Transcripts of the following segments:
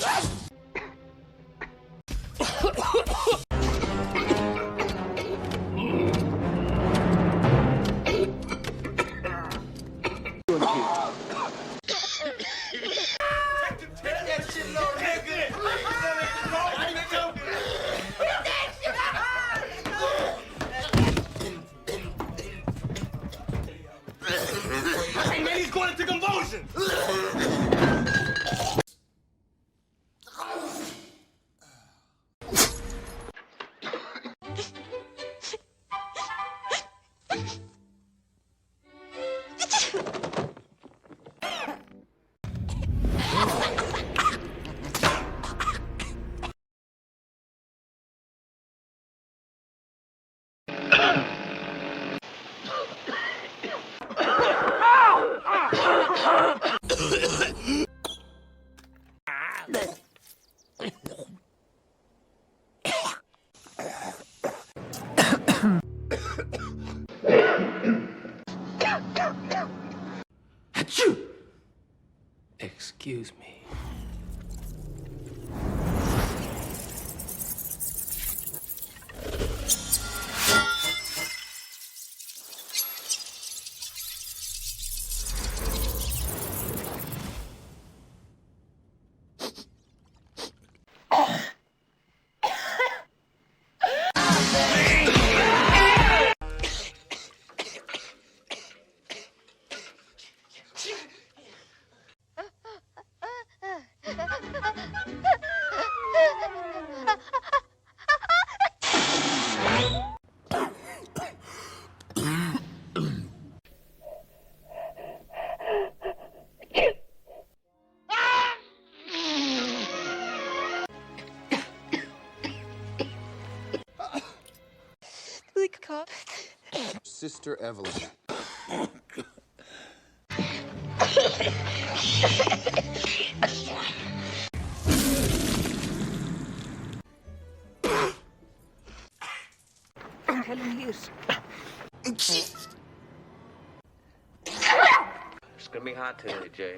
Hey man, he's going into convulsions! Excuse me. Sister Evelyn. Helen Hughes. It's gonna be hot today, Jay.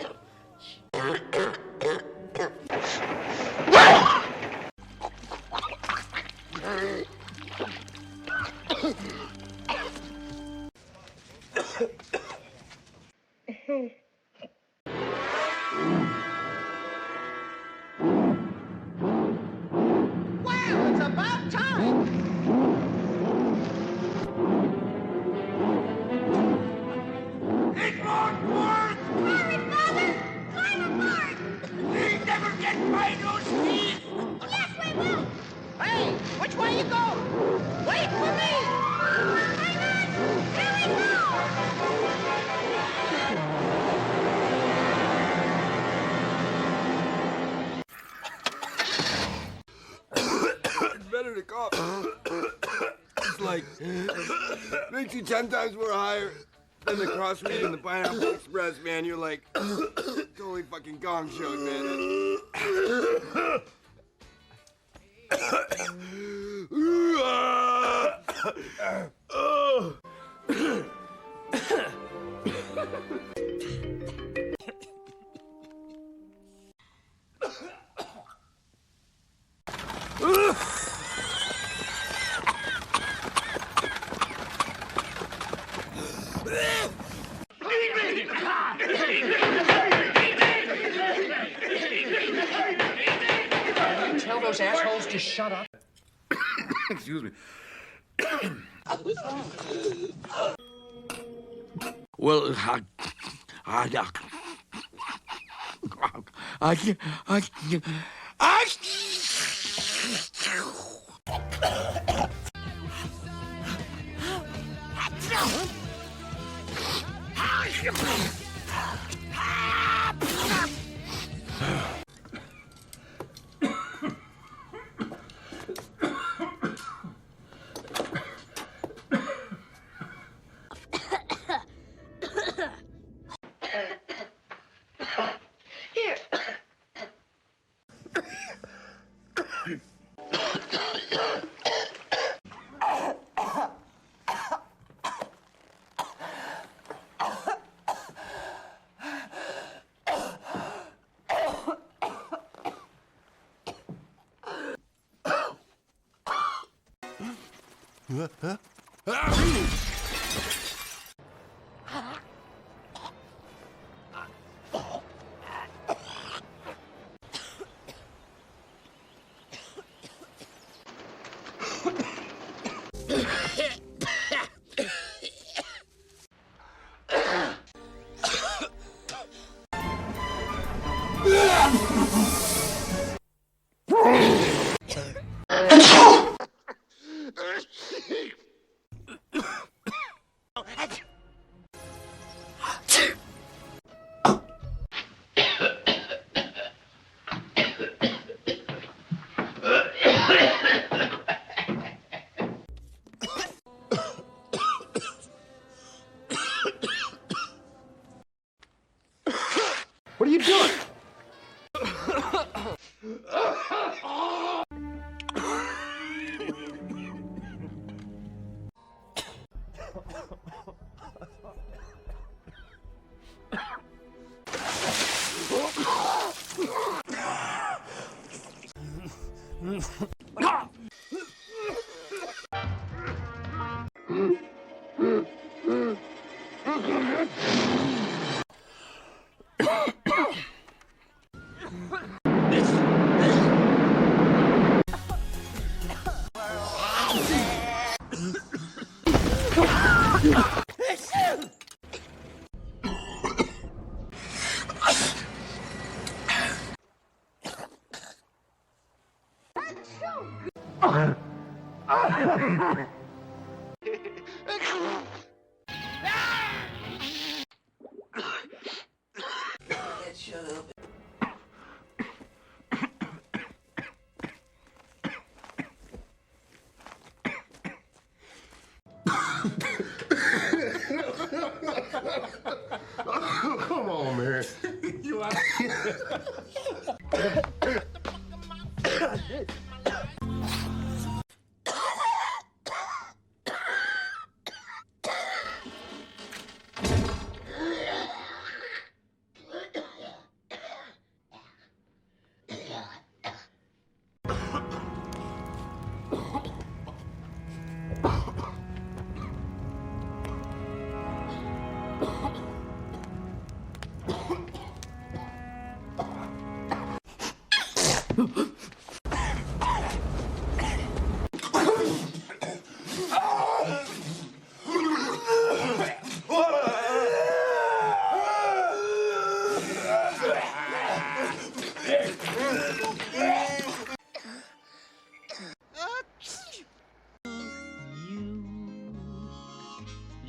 Well, it's about time. It won't work! Hurry, Father! Climb aboard! We never get by those feet! Yes, we will! Hey, which way you go? Wait for me! Hang on! Here we go! It's better to cough. It's like, makes you 10 times more higher than the crossweed and the Pineapple Express, man. You're like, totally fucking gong show, man. Tell those assholes to shut up. Excuse me. Well, Here. What are you doing? Come on, man. You out?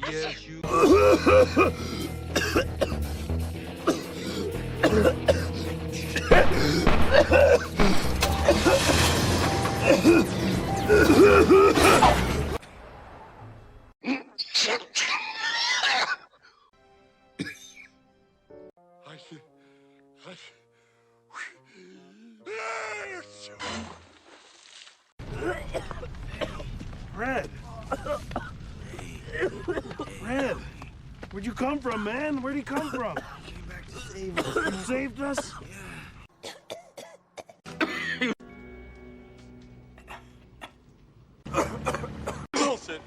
Yes, you. Red! Red! Where'd you come from, man? Where'd he come from? Came back to save us. You saved us? Wilson.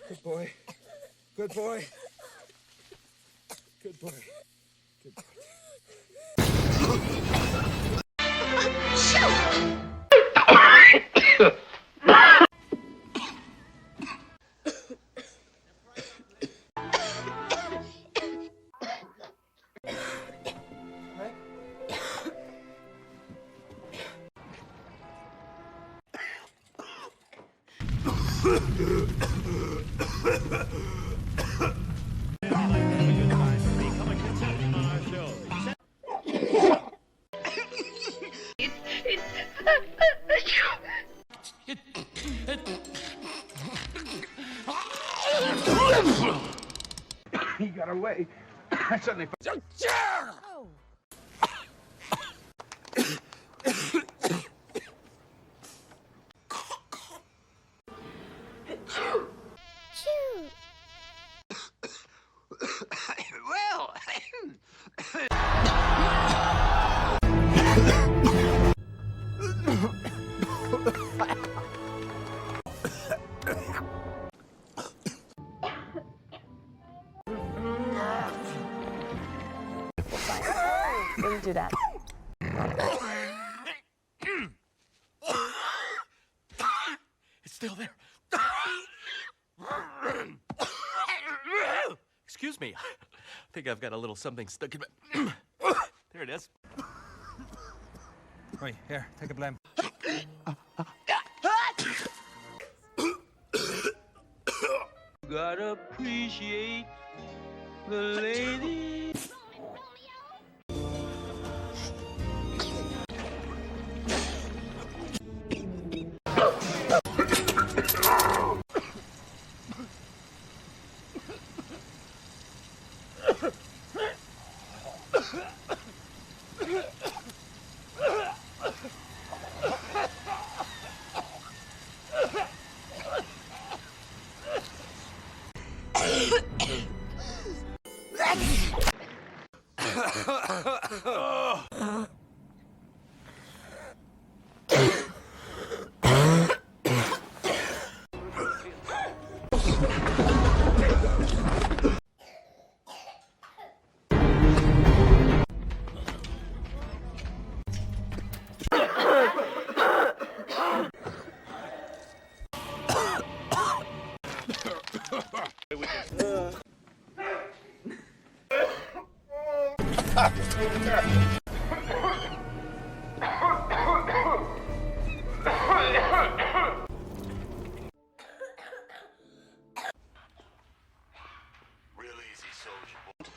Good boy. Good boy. Good boy. Good boy. He got away. I suddenly. Well. Didn't do that. It's still there. Excuse me. I think I've got a little something stuck in my... There it is. Right, here, take a blame. Gotta appreciate the lady.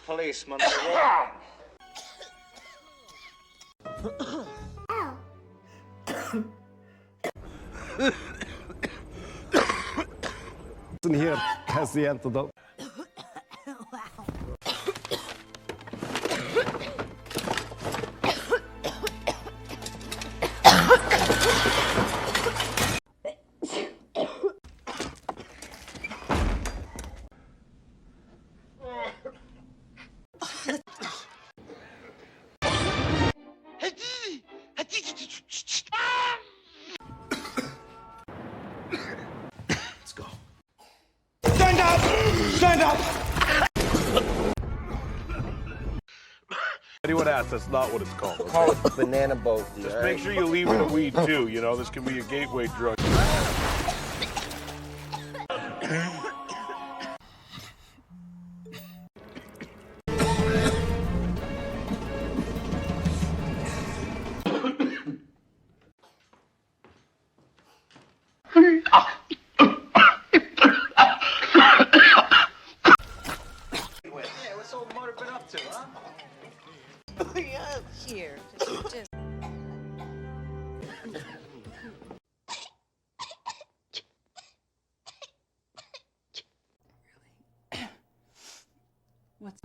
Policeman. Here has the antidote. Let's go. Stand up! Stand up! Anyone asks, that's not what it's called. Okay? Call it banana boat. Just make sure you leave the weed too. You know, this can be a gateway drug. What's old Mother been up to, huh? Here, just. What's...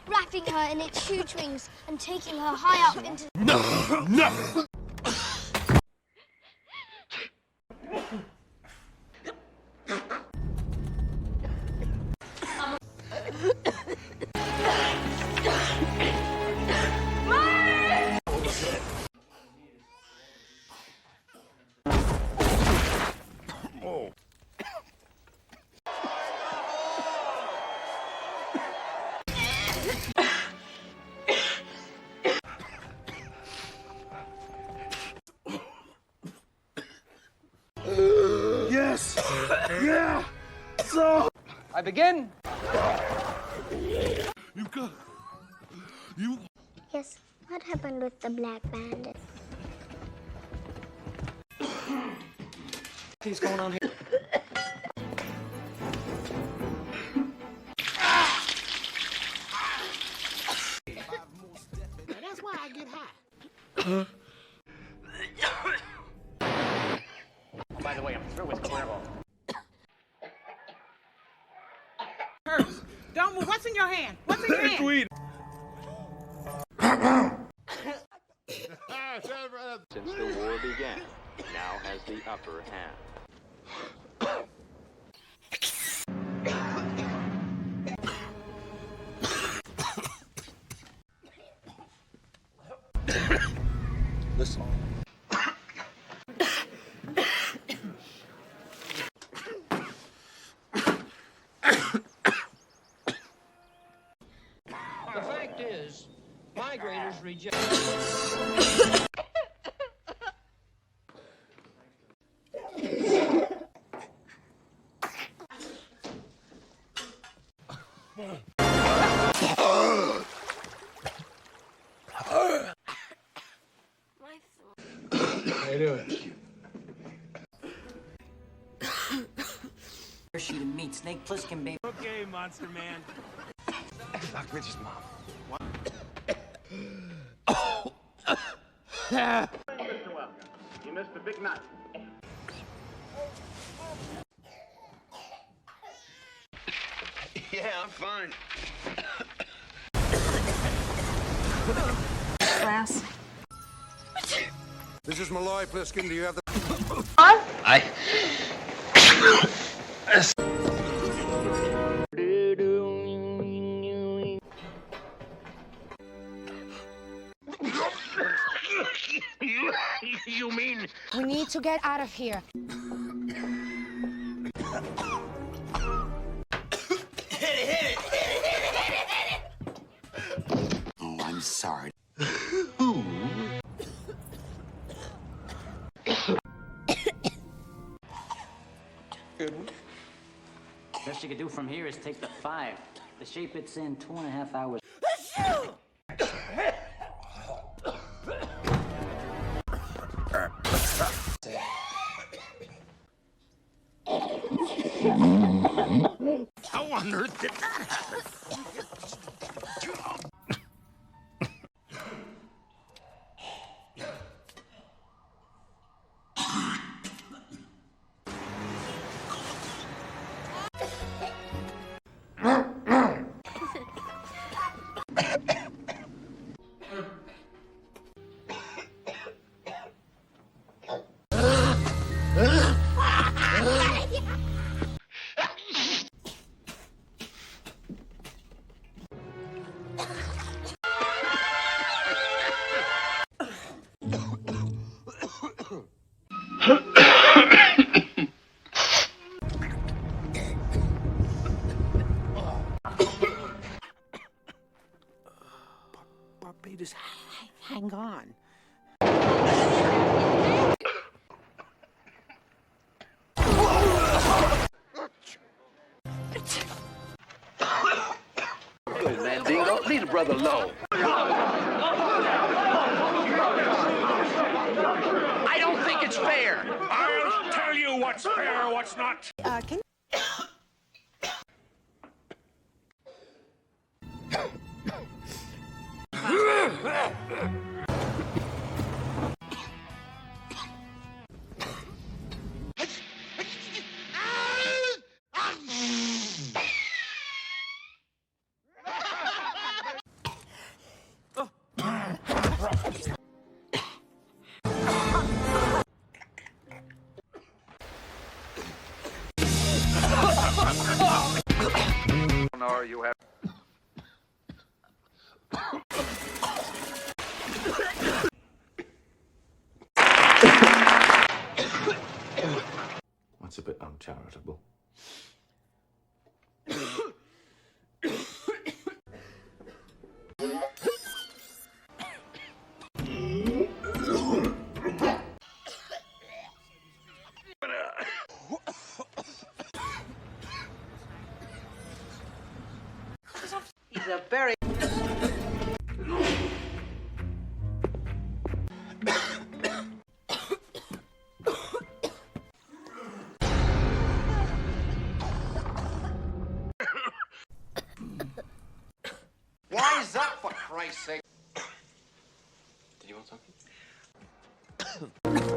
wrapping her in its huge wings and taking her high up into... No! Yes! Yeah! So... I begin. You got... You... Yes, what happened with the Black Bandit? What's going on here? That's why I get high. By the way, I'm through with Cuervo. Don't move. What's in your hand? What's in your hand? Tweet. Since the war began, now has the upper hand. Listen. The fact is, migrators reject. How you doing? She to meet Snake Plissken, baby. Okay, Monster Man. Doc Mitch's mom. Mr. Welcome. You missed a big night. Yeah, I'm fine. Class. This is Malloy Pliskin. Do you have the... You mean... We need to get out of here. Oh, I'm sorry. Best you could do from here is take the 5. The shape it's in, 2.5 hours. How on earth did that happen? Barbados, hang on. Good, man, Dingo. Leave the brother alone. I don't think it's fair. I'll tell you what's fair, what's not. Can Or you have. That's a bit uncharitable. a very... Wise up, for Christ's sake. Did you want something?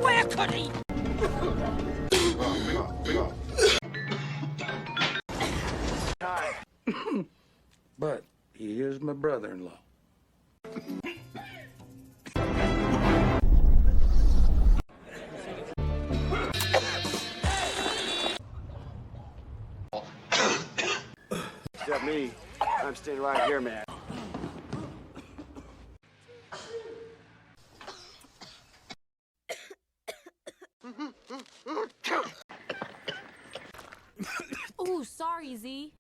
Where could he? But he is my brother-in-law. Except me. I'm staying right here, man. Oh, sorry, Z.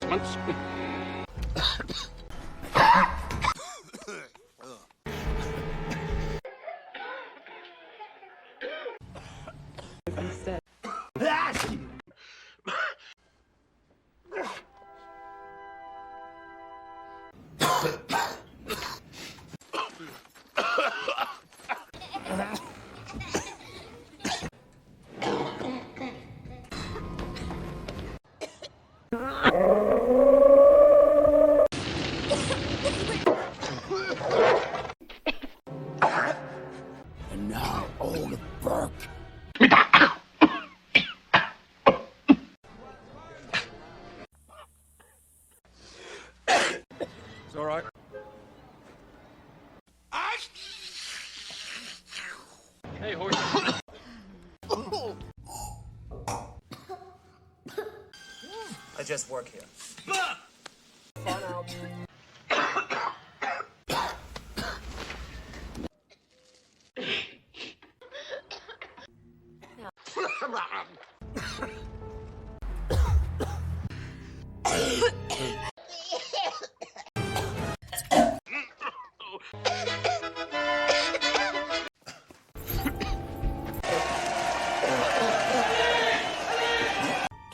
And now, old Burke. It's all right. Hey, horse. I just work here.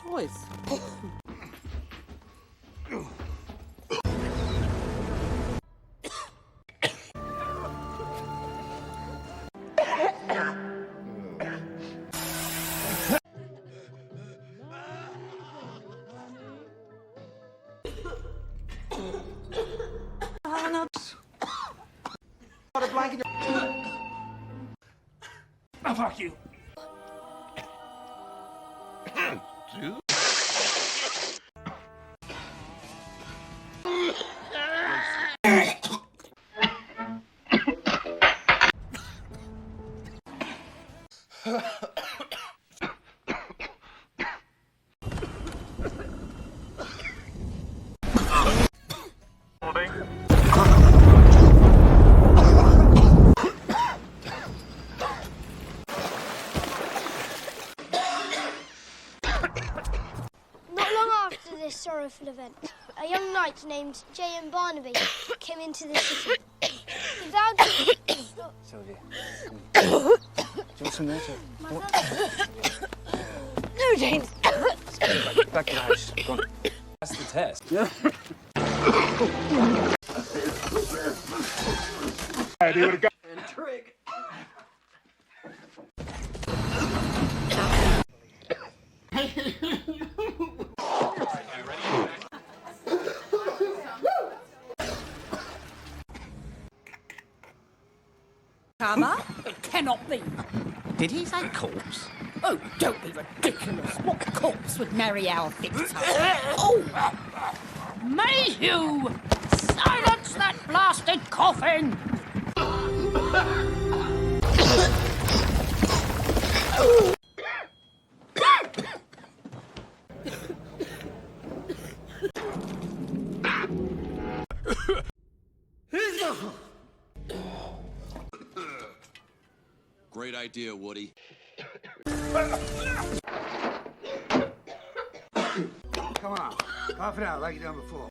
Toys. Oh, fuck you. Not long after this sorrowful event, a young knight named J.M. Barnaby came into the city. He vowed to... Sylvia, come on. Do you want some water? My brother... No, James. Back to the house. Go on. That's the test. Yeah. Trig. Karma? It cannot be. Did he say corpse? Oh, don't be ridiculous. What corpse would marry our victim? Oh! Mayhew! Silence that blasted coffin! Great idea, Woody. Come on. Cough it out like you done before.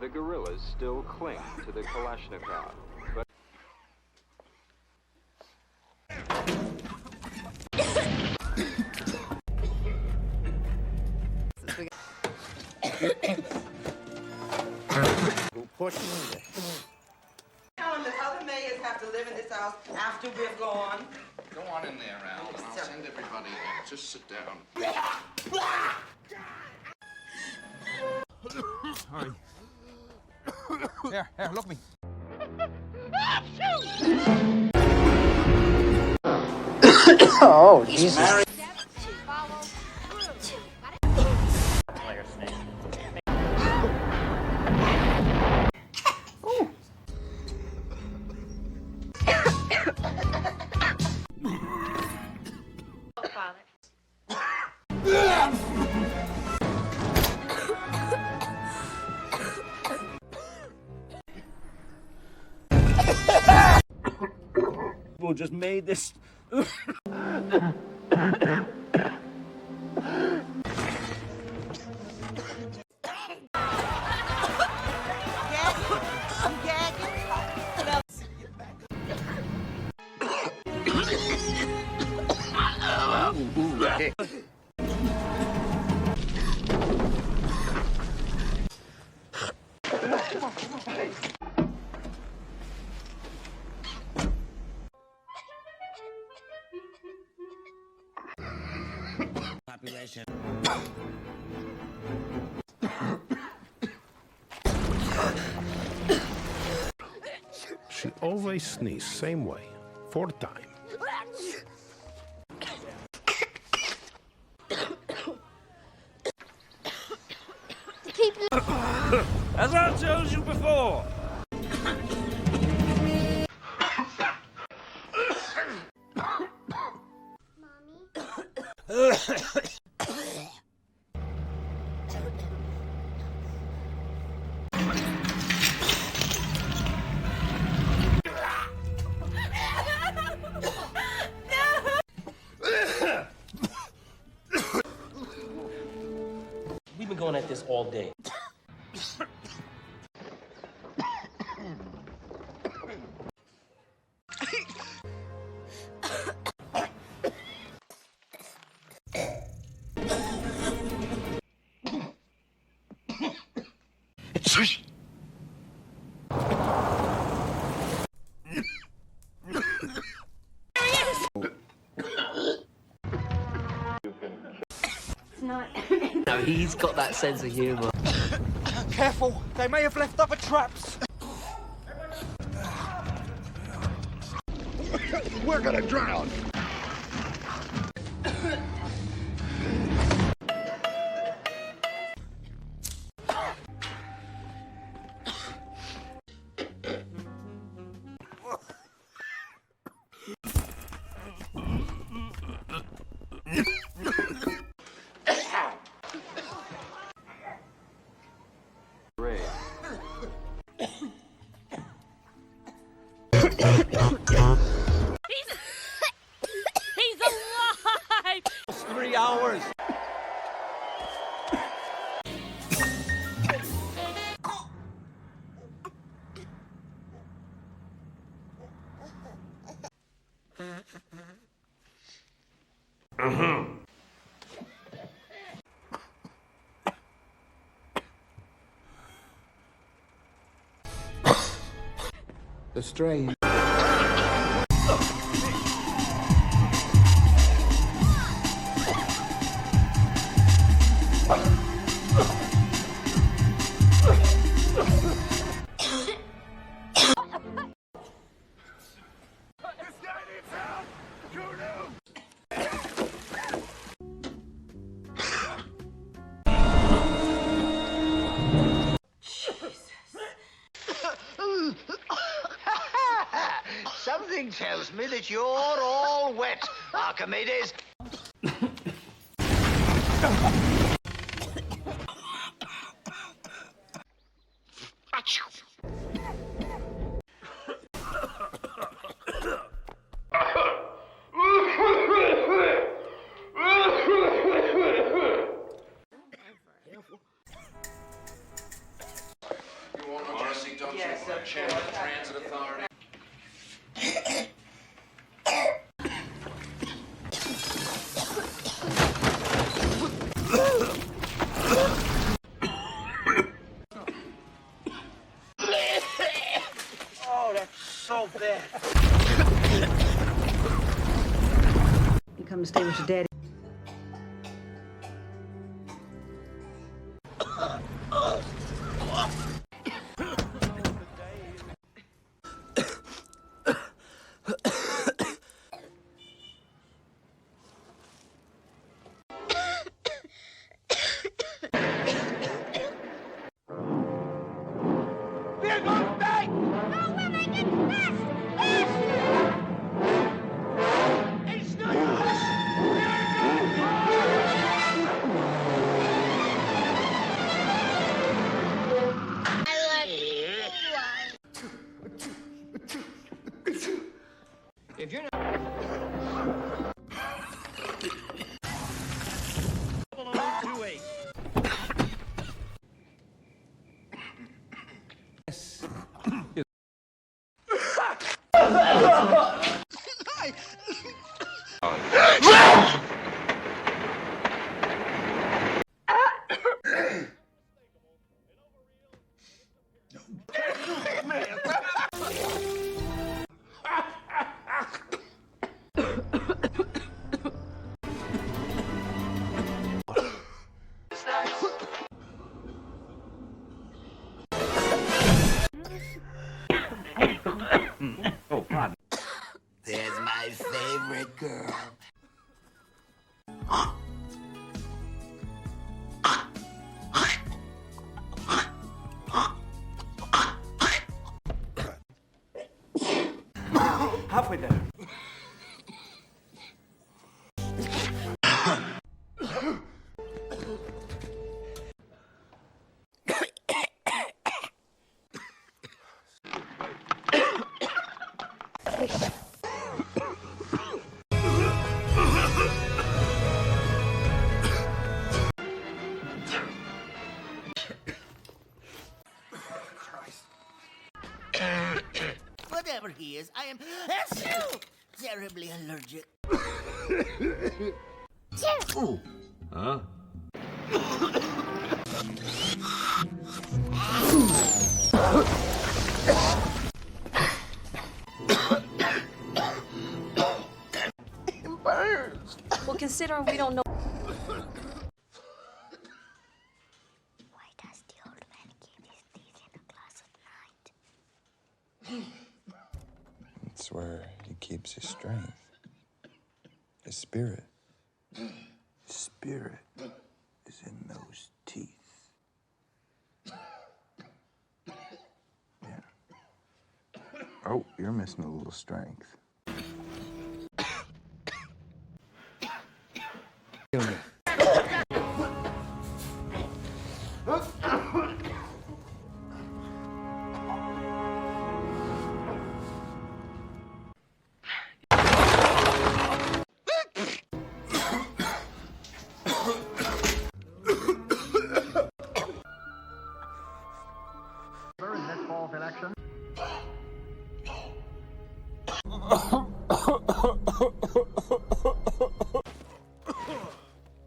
The guerrillas still cling to the Kalashnikov, but Tell them that other mayors have to live in this house after we're gone. Go on in there, Al, and I'll send everybody in. Just sit down. Sorry. Here, look at me. Oh, Jesus. People just made this. Population. She always sneezes same way. 4 times. The people. As I told you before. We've been going at this all day. No, he's got that sense of humor. Careful, they may have left other traps. We're gonna drown. Ray. He's alive! 3 hours. The strain. Something tells me that you're all wet, Archimedes. Honestly, don't you want to chair the transit authority? come and stay with your daddy. We're going back! No, we're making fast! Fast! It's not If you're not... There's my favorite girl. Halfway there. Whatever he is, I am terribly allergic. Huh? It burns. Well, considering we don't know. Why does the old man keep his teeth in a glass at night? It's where he keeps his strength. His spirit. His spirit is in those teeth. Yeah. Oh, you're missing a little strength.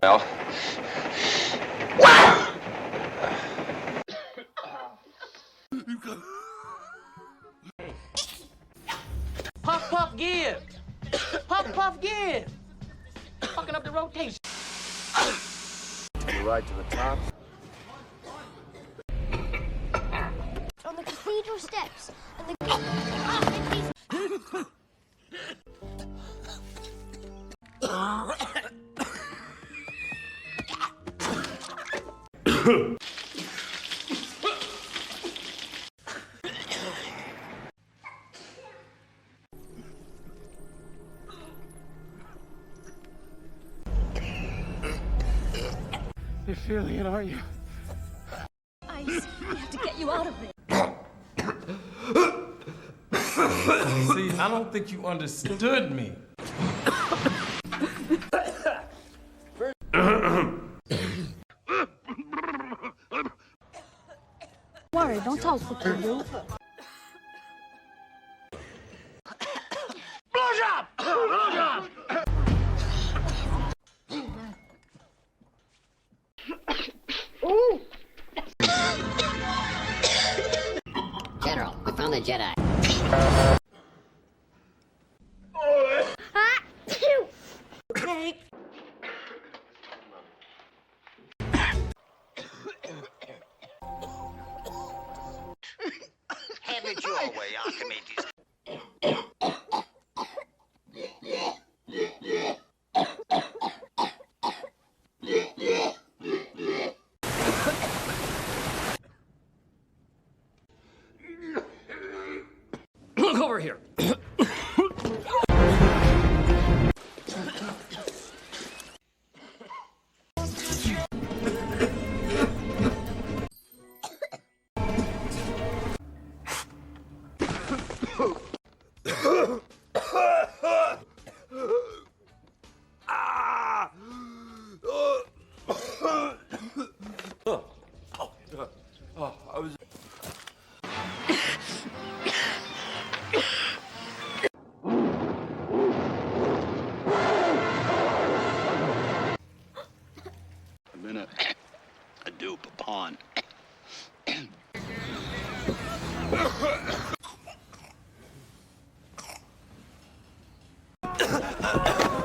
Well. Puff, puff, give. Puff, puff, give. Fucking up the rotation. You ride to the top. On the cathedral steps and the... You're feeling it, aren't you? Ice, we have to get you out of there. See, I don't think you understood me. Worry, don't tell us what to do. Blowjob! Blowjob! General, we found the Jedi. Okay. Arrest